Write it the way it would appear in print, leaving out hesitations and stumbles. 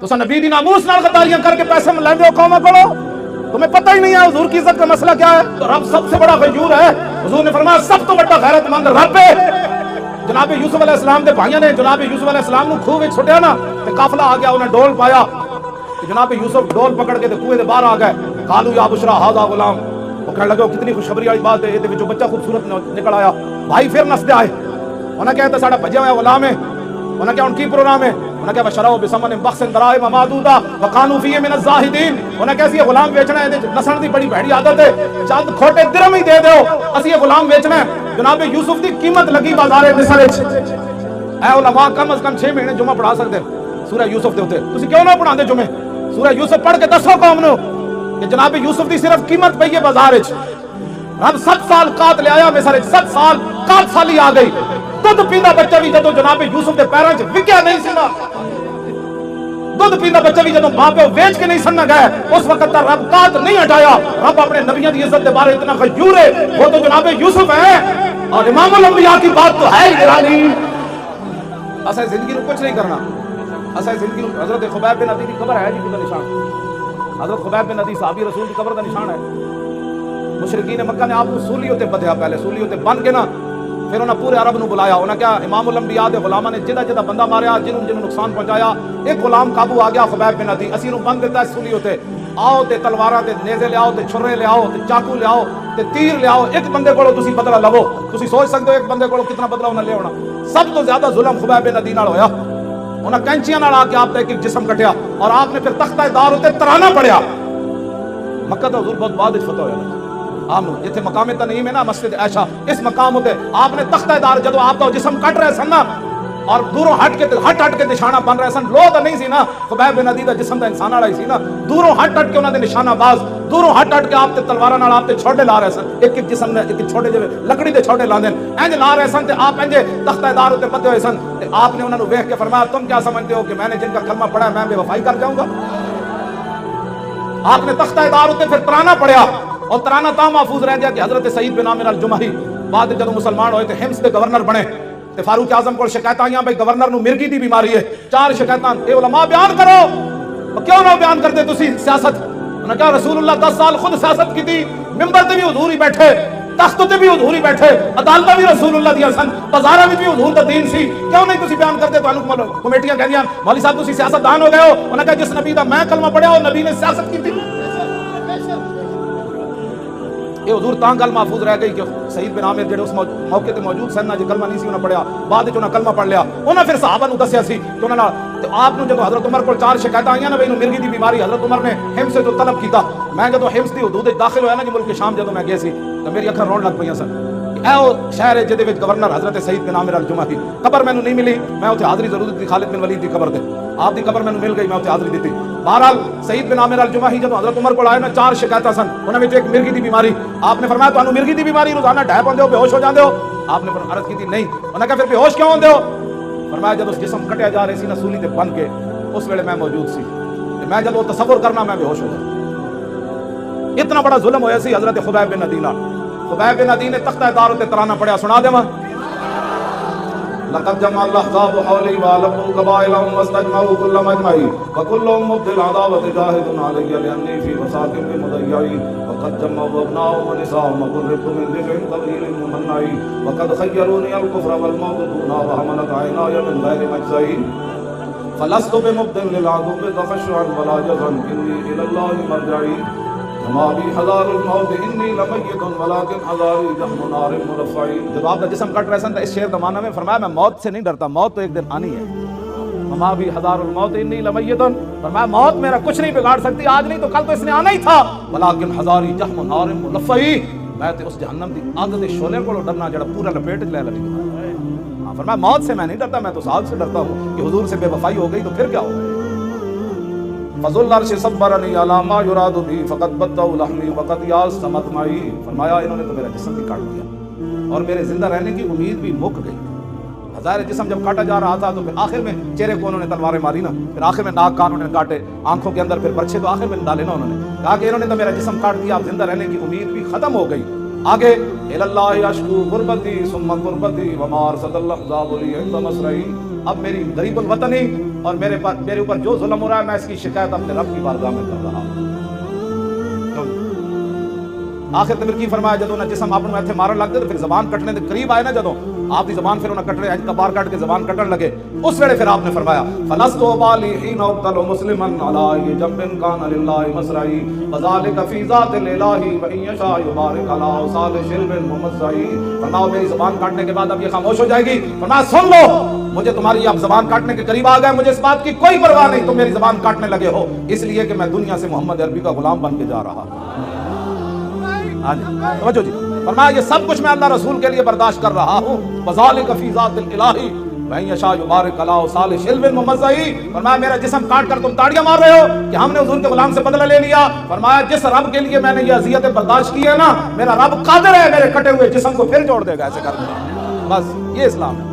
تو نبی دی ناموس نال غداریاں کر کے پیسے لیندے ہو قوماں کولو، تمہیں پتہ ہی نہیں ہے حضور کی عزت کا مسئلہ کیا ہے. تو رب سب سے بڑا غیور ہے. حضور نے فرمایا سب تو بڑا غیرت مند رب ہے. جناب یوسف علیہ السلام دے بھائیاں نے جناب یوسف علیہ السلام نو خوہ وچ چھڈیا نا تے قافلہ آ گیا، انہیں ڈول پایا کہ جناب یوسف ڈول پکڑ کے تے کنویں دے باہر آ گئے. قالوا یا بشرا ھذا غلام، وہ کہنے لگے کتنی خوشخبری والی بات ہے، یہ بچہ خوبصورت نکل آیا. بھائی پھر نسدے آئے، انہیں کہا ساڈا بھجیا ہوا غلام ہے. انہیں کہا ان کی پروگرام ہے، انہیں کہا بشراؤ بثمن بخس دراہم معدودہ وکانوا فیہ من الزاہدین. انہیں کہا یہ غلام بیچنا ہے، نسل دی بڑی بھڑی عادت ہے، چند کھوٹے درہم ہی دے دیو اسی یہ غلام بیچنا ہے. جناب یوسف دی قیمت لگی بازار مصر وچ. اے علماء کم از کم 6 مہینے جمعہ پڑھا سکتے سورہ یوسف دے اوتے، تسی کیوں نہ پڑھاندے جمعے؟ سورہ یوسف پڑھ کے دسو قوم نو کہ جناب یوسف دی صرف قیمت پئی ہے بازار وچ. رب 7 سال قات لے آیا مصر وچ، 7 سال قات سالی آ گئی. دودھ پیندا بچہ بھی جدو جناب یوسف دے پیراں وچ وکیا نہیں سی نا، دودھ پیندا بچہ بھی جدو ماں پیو ویچ کے نہیں سننا گئے، اس وقت تک رب قات نہیں ہٹایا. رب اپنے نبیوں دی عزت کے بارے اتنا غیور ہے، وہ تو جناب یوسف ہے اور امام الانبیاء کی بات تو ہے ہی گرانی. اسے زندگی میں کچھ نہیں کرنا، اسے زندگی میں حضرت خبیب بن عدی کی قبر ہے جی کا نشان. حضرت خبیب بن عدی صحابی رسول کی قبر کا نشان ہے. مشرکین مکہ نے آپ کو سولیوں تے بدھیا، پہلے سولیوں تے بن کے نا پھر انہیں پورے عرب نو بلایا. انہیں کیا امام الانبیاء دے غلاماں نے جدہ جدہ بندہ ماریا، جنہوں نقصان پہنچایا، ایک غلام قابو آ گیا خبیب بن عدی، اسی نو بن دیتا ہے سولیوں تے. آؤ تے تلواراں تے نیزے لے آؤ تے چھرے لے آؤ تے چاقو لے آؤ تے تیر لے آؤ، ایک بندے کولو تسی بدلہ لو. تسی سوچ سکتے ہو ایک بندے کولو کتنا بدلہ انہیں لے ہونا. سب تو زیادہ ظلم خبیب بن عدی نال ہویا. انہیں کینچیاں نال آ کے آپ تے ایک جسم کٹیا اور آپ نے پھر تختہ دار تے ترانا پڑیا. مکہ تو حضور بہت بعد فتح ہویا آپ نو، جتھے مقام تنعیم ہے نا مسجد عائشہ، اس مقام ہوتے آپ نے تختہ دار جدو آپ کا جسم کٹ رہے سن نا اور دوروں ہٹ کے نشانہ بن رہے سن. لو تو نہیں سی نا خبیب بن عدی دا جسم دا انسان والا ہی سی نا. دوروں ہٹ کے انہاں دے نشانہ باز، دوروں ہٹ کے آپ تے تلواراں نال آپ تے چھوٹے لا رہے سن. ایک ایک جسم نے ایک چھوٹے جے لکڑی دے چھوٹے لاندے انج لا رہے سن تے آپ انج تختہ دار تے پتے ہوئے سن. تے آپ نے انہاں نو ویکھ کے فرمایا تم کیا سمجھتے ہو کہ میں نے جن کا کلمہ پڑھا ہے میں بے وفائی کر جاؤں گا؟ آپ نے تختہ دار تے پھر ترانا پڑھیا اور ترانہ تا محفوظ رہ گیا کہ حضرت سعید بن عامر الجمحی بعد جب مسلمان ہوئے تو حمص کے گورنر بنے تے فاروق اعظم کو شکایت آئیاں بھائی گورنر نو مرگی دی بیماری ہے. 4 شکایتاں اے علماء بیان کرو، کیوں نہ بیان کرتے تسی سیاست؟ انہوں نے کہا رسول اللہ 10 سال خود سیاست کی تھی، ممبر تے بھی حضور ہی بیٹھے، تخت تے بھی حضور ہی بیٹھے، عدالتاں بھی رسول اللہ دیا سن، بازاراں بھی حضور دا دین سی، کیوں نہیں تسی بیان کرتے؟ تانوں کمیٹیاں کہندیاں مولوی صاحب تسی سیاست دان ہو گئے ہو. انہوں نے کہا جس نبی دا میں کلمہ پڑھیا وہ نبی نے سیاست کی تھی. یہ حضور تاں گل محفوظ رہ گئی کہ سعید بن عامر جڑے اس موقع تے موجود سن جو کلمہ نہیں سی انہاں پڑھیا، بعد وچ انہاں کلمہ پڑھ لیا. انہاں پھر صحابہ نو دسیا سی کہ انہاں تو آپ نو جدوں حضرت عمر کو 4 شکایتاں آئیاں نا بھئی مرگی دی بیماری، حضرت عمر نے حمص سے جو طلب کیتا. میں جدوں حمص دی حدود وچ داخل ہویا نا جی ملک شام جدوں میں گیا سی تو میری اکھاں رون لگ پئیاں سن. اے او شہر ہے جدے وچ گورنر حضرت سعید بن عامر الجمحی. قبر مینوں نہیں ملی، میں اوتھے حاضری ضرور دتی خالد بن ولید دی قبر تے، آپ دی قبر مینوں مل گئی، میں اوتھے حاضری دتی. بہرحال سعید بن عامر الجمحی جب حضرت عمر کو آئے نا 4 شکایتاں سن، انہاں وچ ایک مرگی دی بیماری. آپ نے فرمایا تانوں مرگی دی بیماری روزانہ ڈھے پوندے ہو، بے ہوش ہو جاندے ہو؟ آپ نے عرض کی تھی نہیں. انہاں کہا پھر بے ہوش کیوں ہوندے ہو؟ فرمایا جب اس جسم کٹیا جا رہی سی نا سولی تے بن کے اس ویلے میں موجود سی، میں جب وہ تصور کرنا میں بے ہوش ہو جاتا. اتنا بڑا ظلم ہویا سی حضرت خبیب بن عدی نال. خبیب بن عدی نے تختہ دار تے ترانہ پڑھیا، سنا دیواں لقد جمع الاحزاب حولي والقوا قبائلهم واستجمعوا كل مجمعي وكلهم مبدل عداوة جاهد علي لأني في مساكن مضيعي وقد جمعوا أبناءهم ونساءهم وقربت من دفع طويل ممنعي وقد خيروني الكفر والموت دون وهملت عيناي من غير مجزعي فلست بمبدل للعدو تخشعا ولا جزعا إني إلى الله مرجعي وما بي حذار الموت انی لمیت ولکن حذاری جہنم نار ملفعی. جب آپ کا جسم کٹ رہے سن تو اس شعر کا معنی میں فرمایا میں موت سے نہیں ڈرتا، موت تو ایک دن آنی ہے. وما بی حذار الموت انی لمیت، فرمایا موت میرا کچھ نہیں بگاڑ سکتی، آج نہیں تو کل تو اس نے آنا ہی تھا. ولکن حذاری جہنم نار ملفعی، میں تو اس جہنم دی آگ دے شعلے کو ڈرنا جڑا پورا لپیٹ لے لے. فرمایا موت سے میں نہیں ڈرتا، میں تو آگ سے ڈرتا ہوں کہ حضور سے بے وفائی ہو گئی تو پھر کیا ہوگا. فضل العرش صبرنی علی ما یراد بی فقد بدأ لحمی وقد یاس مطمعی. فرمایا انہوں نے تو میرا جسم بھی کاٹ دیا اور میرے زندہ رہنے کی امید بھی مک گئی. ہزار جسم جب کاٹا جا رہا تھا تو پھر آخر میں چہرے کو انہوں نے تلواریں ماری نا، پھر آخر میں ناک کان انہوں نے کاٹے، آنکھوں کے اندر پھر برچھے تو آخر میں ڈالے نا. انہوں نے کہا کہ انہوں نے تو میرا جسم کاٹ دیا، اب زندہ رہنے کی امید بھی ختم ہو گئی. آگے الى اللہ اشکو غربتی ثم قربتی وما ارسل الاحزاب لی عند مسرعی. اب میری غریب الوطنی اور میرے اوپر جو ظلم ہو رہا ہے میں اس کی شکایت اپنے رب کی بارگاہ میں کر رہا ہوں۔ آخر تے کی فرمایا جدوں نہ جسم آپ ایتھے مارن لگ گئے تو پھر زبان کٹنے دے قریب آئے نا، جدوں آپ دی زبان پھر انہاں کٹنے اج کبار کٹ کے زبان کٹن لگے، اس ویلے پھر آپ نے فرمایا فلست بالی حين اقتل مسلما على جنب كان لله مسرعي وذلك في ذات الاله وان يشاء يبارك على اوصال شرب ممزعي۔ فرمایا میری زبان کاٹنے کے بعد اب یہ خاموش ہو جائے گی، فرمایا سن لو مجھے تمہاری اب زبان کاٹنے کے قریب آ گئے، مجھے اس بات کی کوئی پرواہ نہیں تم میری زبان کاٹنے لگے ہو، اس لیے کہ میں دنیا سے محمد عربی کا غلام بن کے جا رہا ہوں۔ ہاں جی توجہ جی، فرمایا یہ سب کچھ میں اللہ رسول کے لیے برداشت کر رہا ہوں، وذالک فی ذات الالہ وان یشاء یبارک علی اوصال شلب ممزعی۔ فرمایا میرا جسم کاٹ کر تم تاڑیاں مار رہے ہو کہ ہم نے حضور کے غلام سے بدلہ لے لیا، فرمایا جس رب کے لیے میں نے یہ اذیتیں برداشت کی ہے نا، میرا رب قادر ہے میرے کٹے ہوئے جسم کو پھر جوڑ دے گا ایسے کر کے، بس یہ اسلام ہے۔